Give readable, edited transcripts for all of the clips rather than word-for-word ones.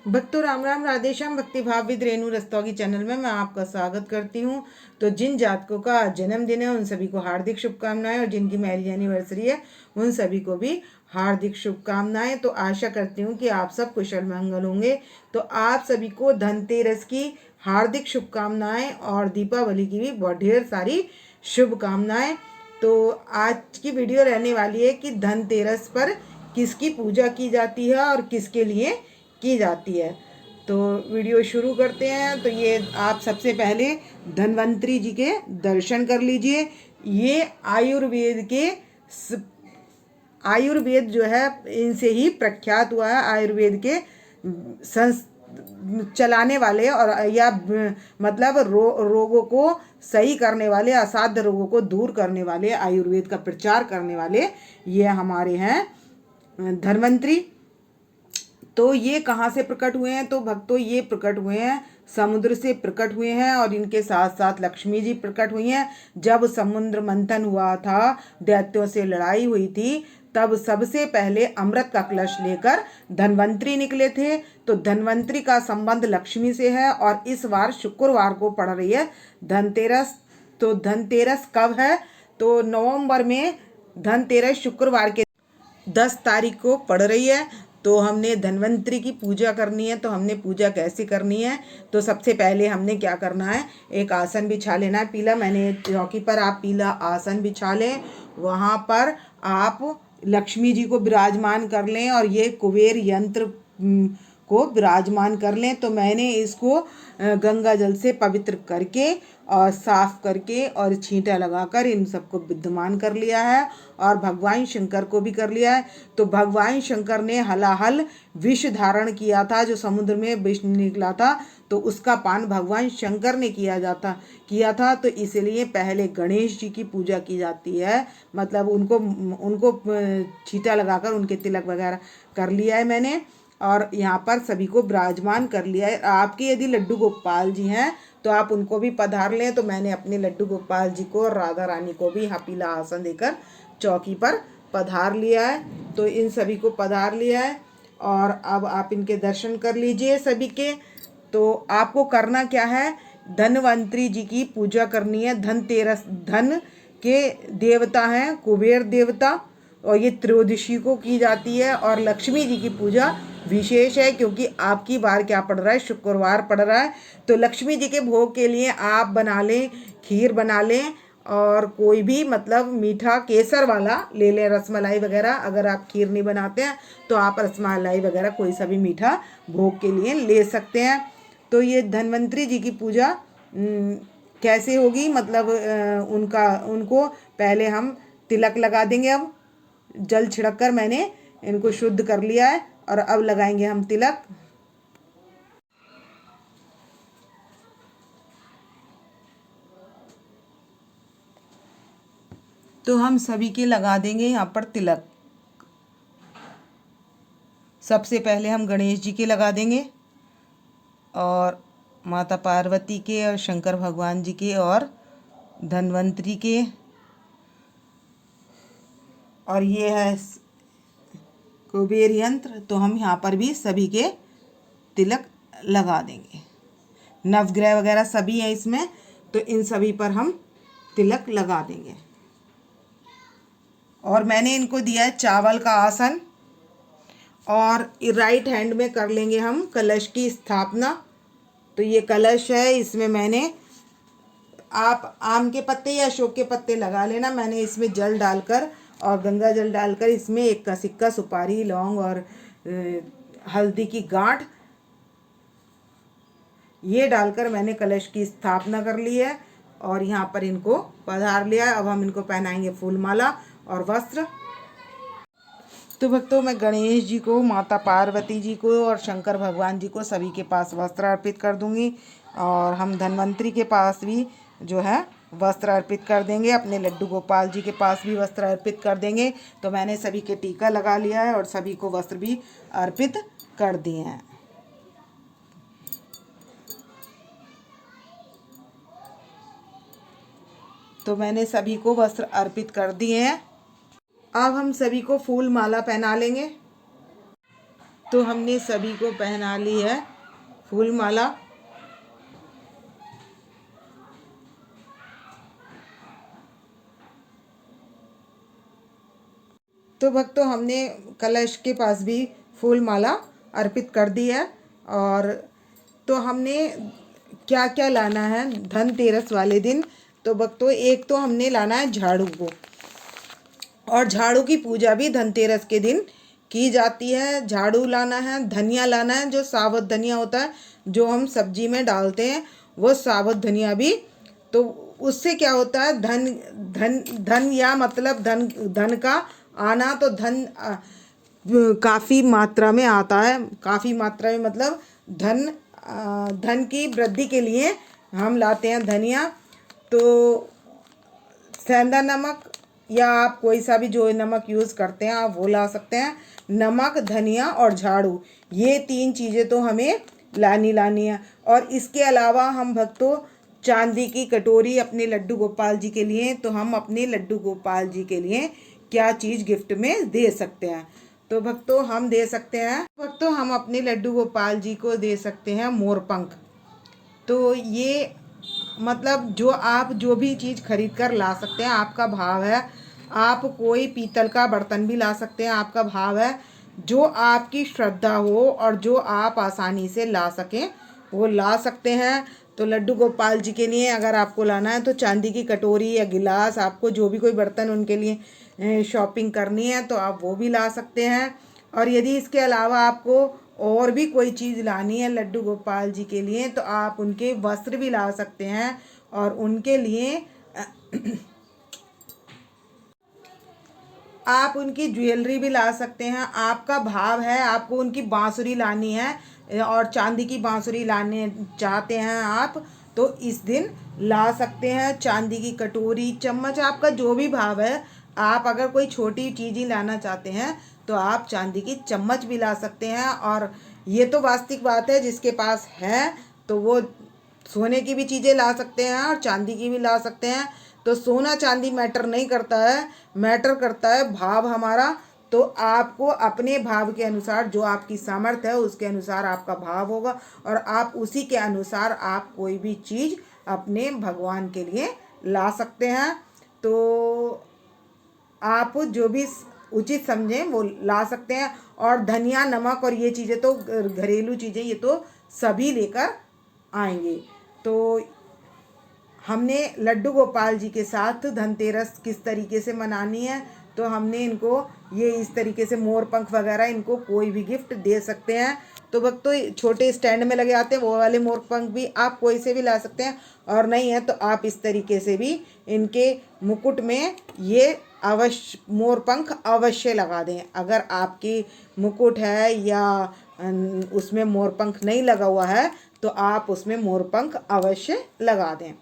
भक्तों राम राम राधे श्याम। भक्ति भाव विद रेणु रस्तोगी चैनल में मैं आपका स्वागत करती हूँ। तो जिन जातकों का आज जन्मदिन है उन सभी को हार्दिक शुभकामनाएं, और जिनकी मैरिज एनिवर्सरी है उन सभी को भी हार्दिक शुभकामनाएं। तो आशा करती हूँ कि आप सब कुशल मंगल होंगे। तो आप सभी को धनतेरस की हार्दिक शुभकामनाएं और दीपावली की भी बहुत ढेर सारी शुभकामनाएं। तो आज की वीडियो रहने वाली है कि धनतेरस पर किसकी पूजा की जाती है और किसके लिए की जाती है। तो वीडियो शुरू करते हैं। तो ये आप सबसे पहले धन्वंतरी जी के दर्शन कर लीजिए। ये आयुर्वेद जो है इनसे ही प्रख्यात हुआ है। आयुर्वेद के संस चलाने वाले और या मतलब रोगों को सही करने वाले, असाध्य रोगों को दूर करने वाले, आयुर्वेद का प्रचार करने वाले ये हमारे हैं धन्वंतरी। तो ये कहाँ से प्रकट हुए हैं? तो भक्तों ये प्रकट हुए हैं समुद्र से प्रकट हुए हैं, और इनके साथ साथ लक्ष्मी जी प्रकट हुई हैं। जब समुद्र मंथन हुआ था, दैत्यों से लड़ाई हुई थी, तब सबसे पहले अमृत का कलश लेकर धन्वंतरी निकले थे। तो धन्वंतरी का संबंध लक्ष्मी से है, और इस बार शुक्रवार को पड़ रही है धनतेरस। तो धनतेरस कब है? तो नवंबर में धनतेरस शुक्रवार के 10 तारीख को पड़ रही है। तो हमने धन्वंतरी की पूजा करनी है। तो हमने पूजा कैसे करनी है? तो सबसे पहले हमने क्या करना है, एक आसन बिछा लेना है पीला। मैंने चौकी पर आप पीला आसन बिछा लें, वहाँ पर आप लक्ष्मी जी को विराजमान कर लें और ये कुबेर यंत्र को विराजमान कर लें। तो मैंने इसको गंगा जल से पवित्र करके और साफ करके और छींटा लगाकर इन सबको विद्यमान कर लिया है, और भगवान शंकर को भी कर लिया है। तो भगवान शंकर ने हलाहल विष धारण किया था, जो समुद्र में विष निकला था, तो उसका पान भगवान शंकर ने किया था। तो इसलिए पहले गणेश जी की पूजा की जाती है। मतलब उनको छींटा लगाकर उनके तिलक वगैरह कर लिया है मैंने, और यहाँ पर सभी को विराजमान कर लिया है। आपके यदि लड्डू गोपाल जी हैं तो आप उनको भी पधार लें। तो मैंने अपने लड्डू गोपाल जी को और राधा रानी को भी यहाँ पीला आसन देकर चौकी पर पधार लिया है। तो इन सभी को पधार लिया है, और अब आप इनके दर्शन कर लीजिए सभी के। तो आपको करना क्या है, धन्वंतरी जी की पूजा करनी है। धनतेरस धन के देवता हैं कुबेर देवता, और ये त्रयोदशी को की जाती है। और लक्ष्मी जी की पूजा विशेष है, क्योंकि आपकी बार क्या पड़ रहा है, शुक्रवार पड़ रहा है। तो लक्ष्मी जी के भोग के लिए आप बना लें, खीर बना लें, और कोई भी मतलब मीठा केसर वाला ले लें, रसमलाई वगैरह। अगर आप खीर नहीं बनाते हैं तो आप रसमलाई वगैरह कोई सा भी मीठा भोग के लिए ले सकते हैं। तो ये धन्वंतरी जी की पूजा कैसे होगी, मतलब उनको पहले हम तिलक लगा देंगे। अब जल छिड़क कर मैंने इनको शुद्ध कर लिया है, और अब लगाएंगे हम तिलक। तो हम सभी के लगा देंगे यहाँ पर तिलक। सबसे पहले हम गणेश जी के लगा देंगे, और माता पार्वती के, और शंकर भगवान जी के, और धन्वंतरी के, और ये है कुबेर यंत्र। तो हम यहाँ पर भी सभी के तिलक लगा देंगे। नवग्रह वगैरह सभी हैं इसमें, तो इन सभी पर हम तिलक लगा देंगे। और मैंने इनको दिया है चावल का आसन, और राइट हैंड में कर लेंगे हम कलश की स्थापना। तो ये कलश है, इसमें मैंने, आप आम के पत्ते या अशोक के पत्ते लगा लेना। मैंने इसमें जल डालकर और गंगा जल डालकर इसमें एक का सिक्का, सुपारी, लौंग और हल्दी की गांठ, ये डालकर मैंने कलश की स्थापना कर ली है, और यहाँ पर इनको पधार लिया है। अब हम इनको पहनाएंगे फूलमाला और वस्त्र। तो भक्तों मैं गणेश जी को, माता पार्वती जी को और शंकर भगवान जी को सभी के पास वस्त्र अर्पित कर दूंगी, और हम धन्वंतरी के पास भी जो है वस्त्र अर्पित कर देंगे। अपने लड्डू गोपाल जी के पास भी वस्त्र अर्पित कर देंगे। तो मैंने सभी के टीका लगा लिया है और सभी को वस्त्र भी अर्पित कर दिए हैं। तो मैंने सभी को वस्त्र अर्पित कर दिए हैं। अब हम सभी को फूल माला पहना लेंगे। तो हमने सभी को पहना ली है फूल माला। तो भक्तों, हमने कलश के पास भी फूल माला अर्पित कर दी है। और तो हमने क्या क्या लाना है धनतेरस वाले दिन? तो भक्तों, एक तो हमने लाना है झाड़ू को, और झाड़ू की पूजा भी धनतेरस के दिन की जाती है। झाड़ू लाना है, धनिया लाना है, जो साबुत धनिया होता है जो हम सब्जी में डालते हैं, वो साबुत धनिया भी। तो उससे क्या होता है, धन धन धन या मतलब धन धन का आना, तो धन काफ़ी मात्रा में आता है। काफ़ी मात्रा में मतलब धन की वृद्धि के लिए हम लाते हैं धनिया। तो सेंधा नमक या आप कोई सा भी जो नमक यूज़ करते हैं आप वो ला सकते हैं। नमक, धनिया और झाड़ू, ये 3 चीज़ें तो हमें लानी है। और इसके अलावा हम भक्तों चांदी की कटोरी अपने लड्डू गोपाल जी के लिए, तो हम अपने लड्डू गोपाल जी के लिए क्या चीज़ गिफ्ट में दे सकते हैं? तो भक्तों हम दे सकते हैं, भक्तों हम अपने लड्डू गोपाल जी को दे सकते हैं मोरपंख। तो ये मतलब जो भी चीज़ खरीद कर ला सकते हैं, आपका भाव है। आप कोई पीतल का बर्तन भी ला सकते हैं, आपका भाव है। जो आपकी श्रद्धा हो और जो आप आसानी से ला सकें वो ला सकते हैं। तो लड्डू गोपाल जी के लिए अगर आपको लाना है तो चांदी की कटोरी या गिलास, आपको जो भी कोई बर्तन उनके लिए शॉपिंग करनी है तो आप वो भी ला सकते हैं। और यदि इसके अलावा आपको और भी कोई चीज़ लानी है लड्डू गोपाल जी के लिए, तो आप उनके वस्त्र भी ला सकते हैं और उनके लिए आप उनकी ज्वेलरी भी ला सकते हैं। आपका भाव है, आपको उनकी बांसुरी लानी है और चांदी की बांसुरी लाने चाहते हैं आप, तो इस दिन ला सकते हैं। चांदी की कटोरी, चम्मच, आपका जो भी भाव है। आप अगर कोई छोटी चीज़ ही लाना चाहते हैं तो आप चांदी की चम्मच भी ला सकते हैं। और ये तो वास्तविक बात है, जिसके पास है तो वो सोने की भी चीज़ें ला सकते हैं और चांदी की भी ला सकते हैं। तो सोना चांदी मैटर नहीं करता है, मैटर करता है भाव हमारा। तो आपको अपने भाव के अनुसार, जो आपकी सामर्थ्य है उसके अनुसार आपका भाव होगा, और आप उसी के अनुसार आप कोई भी चीज़ अपने भगवान के लिए ला सकते हैं। तो आप जो भी उचित समझें वो ला सकते हैं। और धनिया, नमक और ये चीज़ें तो घरेलू चीज़ें, ये तो सभी लेकर आएंगे। तो हमने लड्डू गोपाल जी के साथ धनतेरस किस तरीके से मनानी है, तो हमने इनको ये इस तरीके से मोर पंख वगैरह इनको कोई भी गिफ्ट दे सकते हैं। तो भक्तों छोटे स्टैंड में लगे आते हैं वो वाले मोर पंख भी आप कोई से भी ला सकते हैं, और नहीं है तो आप इस तरीके से भी इनके मुकुट में ये अवश्य मोर पंख अवश्य लगा दें। अगर आपकी मुकुट है या उसमें मोर पंख नहीं लगा हुआ है तो आप उसमें मोर पंख अवश्य लगा दें।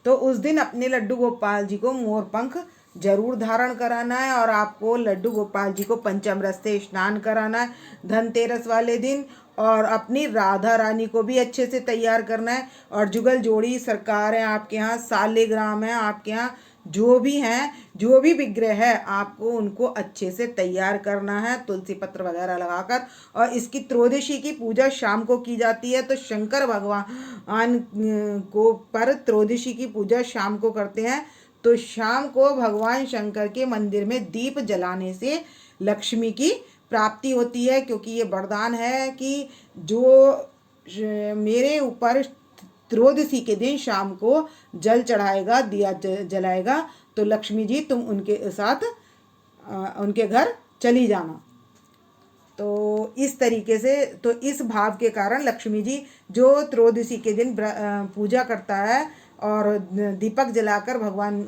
तो उस दिन अपने लड्डू गोपाल जी को मोर पंख जरूर धारण कराना है, और आपको लड्डू गोपाल जी को पंचामृत से स्नान कराना है धनतेरस वाले दिन। और अपनी राधा रानी को भी अच्छे से तैयार करना है। और जुगल जोड़ी सरकार है आपके यहाँ, सालेग्राम है आपके यहाँ, जो भी हैं, जो भी विग्रह है, आपको उनको अच्छे से तैयार करना है तुलसी पत्र वगैरह लगाकर। और इसकी त्रयोदशी की पूजा शाम को की जाती है। तो शंकर भगवान को पर त्रयोदशी की पूजा शाम को करते हैं। तो शाम को भगवान शंकर के मंदिर में दीप जलाने से लक्ष्मी की प्राप्ति होती है, क्योंकि ये वरदान है कि जो मेरे ऊपर त्रयोदशी के दिन शाम को जल चढ़ाएगा, दिया जलाएगा, तो लक्ष्मी जी तुम उनके साथ उनके घर चली जाना। तो इस तरीके से, तो इस भाव के कारण लक्ष्मी जी जो त्रयोदशी के दिन पूजा करता है और दीपक जलाकर भगवान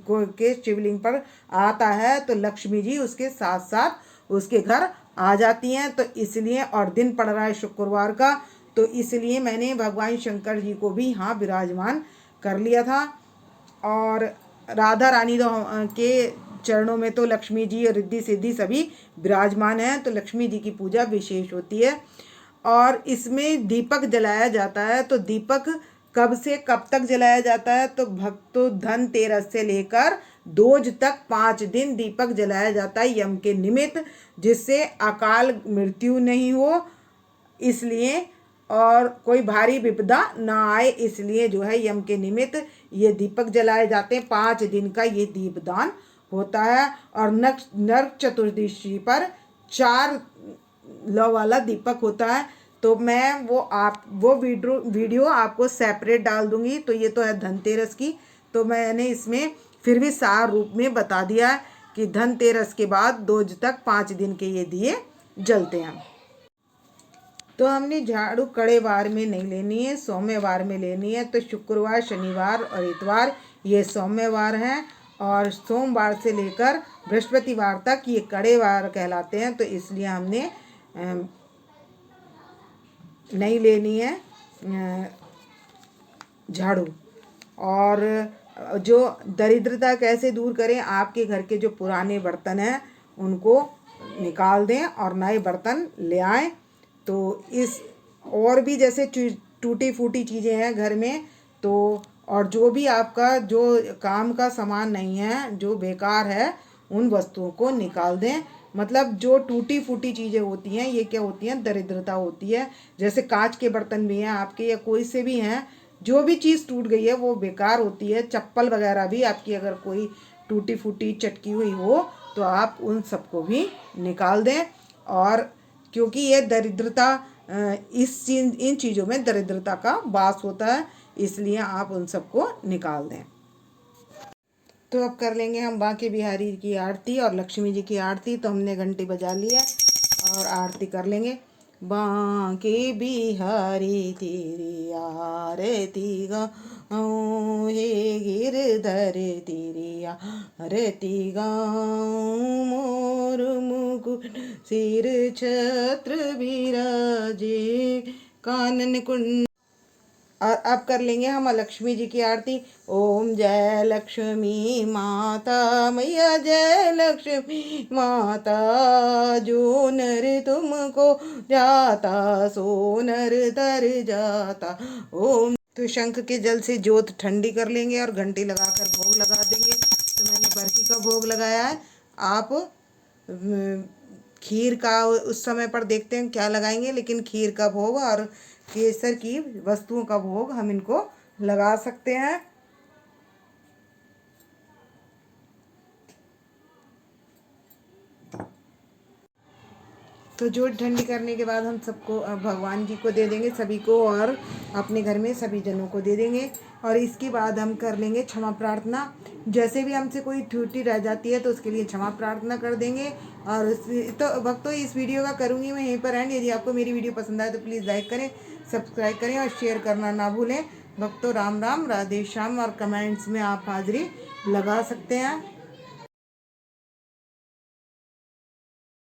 को के शिवलिंग पर आता है, तो लक्ष्मी जी उसके साथ साथ उसके घर आ जाती हैं। तो इसलिए, और दिन पड़ रहा है शुक्रवार का, तो इसलिए मैंने भगवान शंकर जी को भी यहाँ विराजमान कर लिया था। और राधा रानी के चरणों में तो लक्ष्मी जी और रिद्धि सिद्धि सभी विराजमान हैं। तो लक्ष्मी जी की पूजा विशेष होती है। और इसमें दीपक जलाया जाता है। तो दीपक कब से कब तक जलाया जाता है? तो भक्तों धनतेरस से लेकर दोज तक 5 दिन दीपक जलाया जाता है यम के निमित्त, जिससे अकाल मृत्यु नहीं हो इसलिए, और कोई भारी विपदा ना आए इसलिए जो है यम के निमित्त ये दीपक जलाए जाते हैं। 5 दिन का ये दीपदान होता है। और नरक चतुर्दशी पर 4 लौ वाला दीपक होता है। तो मैं वो वीडियो आपको सेपरेट डाल दूंगी। तो ये तो है धनतेरस की, तो मैंने इसमें फिर भी सार रूप में बता दिया है कि धनतेरस के बाद दोज तक 5 दिन के ये दिए जलते हैं। तो हमने झाड़ू कड़े वार में नहीं लेनी है, सोमवार में लेनी है। तो शुक्रवार, शनिवार और इतवार ये सोमवार हैं, और सोमवार से लेकर बृहस्पतिवार तक ये कड़े वार कहलाते हैं। तो इसलिए हमने नहीं लेनी है झाड़ू। और जो दरिद्रता कैसे दूर करें, आपके घर के जो पुराने बर्तन हैं उनको निकाल दें और नए बर्तन ले आएं। तो इस और भी जैसे टूटी फूटी चीज़ें हैं घर में, तो और जो भी आपका जो काम का सामान नहीं है, जो बेकार है, उन वस्तुओं को निकाल दें। मतलब जो टूटी फूटी चीज़ें होती हैं ये क्या होती हैं, दरिद्रता होती है। जैसे कांच के बर्तन भी हैं आपके या कोई से भी हैं, जो भी चीज़ टूट गई है वो बेकार होती है। चप्पल वगैरह भी आपकी अगर कोई टूटी फूटी चटकी हुई हो तो आप उन सबको भी निकाल दें। और क्योंकि ये दरिद्रता इन चीज़ों में दरिद्रता का वास होता है, इसलिए आप उन सबको निकाल दें। तो अब कर लेंगे हम बांके बिहारी की आरती और लक्ष्मी जी की आरती। तो हमने घंटी बजा लिया और आरती कर लेंगे। बांके बिहारी तेरी आरती गाऊं, हे गिरधर तेरी आरती गाऊं, मोर मुकुट सिर छत्र बिराजे, कानन कुंड। और अब कर लेंगे हम लक्ष्मी जी की आरती। ओम जय लक्ष्मी माता, मैया जय लक्ष्मी माता, जो नर तुमको जाता सो नर तर जाता। ओम। तो शंख के जल से जोत ठंडी कर लेंगे और घंटी लगाकर भोग लगा देंगे। तो मैंने बर्फी का भोग लगाया है, आप खीर का उस समय पर देखते हैं क्या लगाएंगे, लेकिन खीर का भोग और केसर की वस्तुओं का भोग हम इनको लगा सकते हैं। तो जोत ठंडी करने के बाद हम सबको भगवान जी को दे देंगे, सभी को, और अपने घर में सभी जनों को दे देंगे। और इसके बाद हम कर लेंगे क्षमा प्रार्थना। जैसे भी हमसे कोई त्रुटि रह जाती है तो उसके लिए क्षमा प्रार्थना कर देंगे। और तो भक्तों इस वीडियो का करूँगी मैं यहीं पर एंड। यदि आपको मेरी वीडियो पसंद आए तो प्लीज़ लाइक करें, सब्सक्राइब करें और शेयर करना ना भूलें। भक्तों राम राम, राधे श्याम। और कमेंट्स में आप हाजिरी लगा सकते हैं।